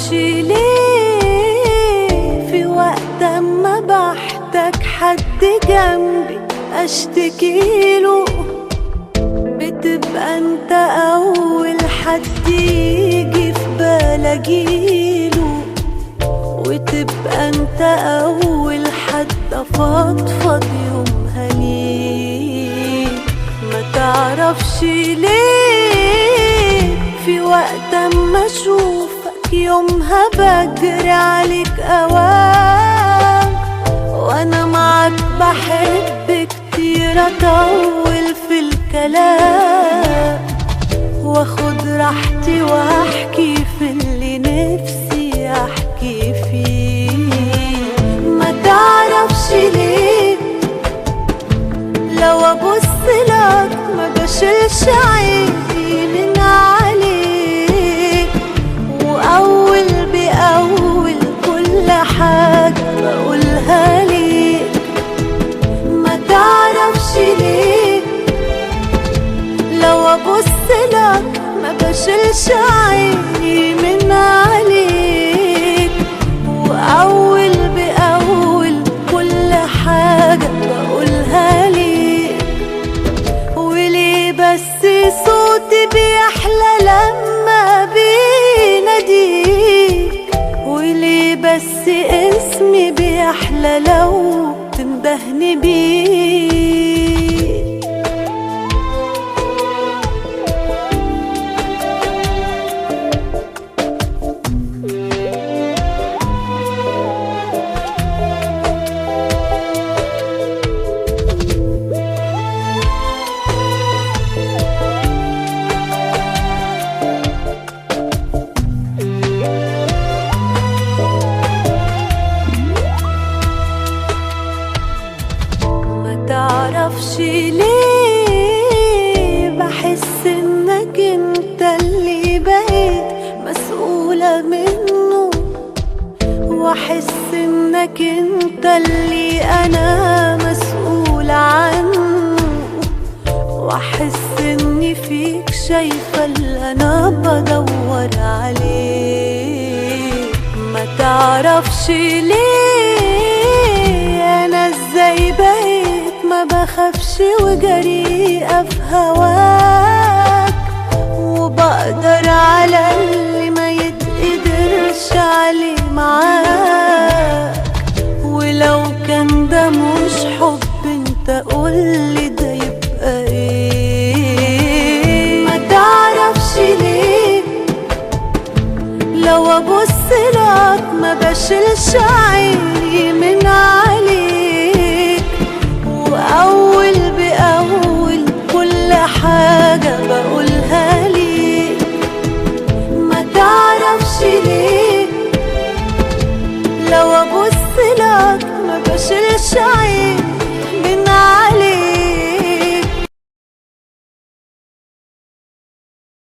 معرفش ليه في وقت ما بحتاج حد جنبي اشتكيله بتبقى انت اول حد يجي في بالي اجيله، وتبقى انت اول حد افضفض يومها ليك. ما تعرفش ليه في وقت ما اشوفك يومها بجري عليك اوام، وانا معاك بحب كتير اطول في الكلام، واخد راحتي واحكي في اللي نفسي احكي فيه. ما تعرفش ليه لو ابص لك ما بشيلش عيني من عليك، واول باول كل حاجه بقولها ليك. ما تعرفش ليه لو ابص لك ما بشيلش عيني من عليك، واول باول كل حاجه بقولها ليك. وليه بس صوتي بيحلى لما بيناديك، وليه بس اسمي بيحلى لو تندهني بيه. معرفش ليه بحس انك انت اللي بقيت مسؤولة منه، واحس انك انت اللي انا مسؤولة عنه، واحس اني فيك شايفة اللي انا بدور عليه. ما تعرفش ليه انا ازاي بقيت ما بخافش وجريئة في هواك، وبقدر على اللي ما يتقدرش عليه معاك. ولو كان ده مش حب انت قولي ده يبقى ايه. ما تعرفش ليه لو ابص لك ما بشيلش عيني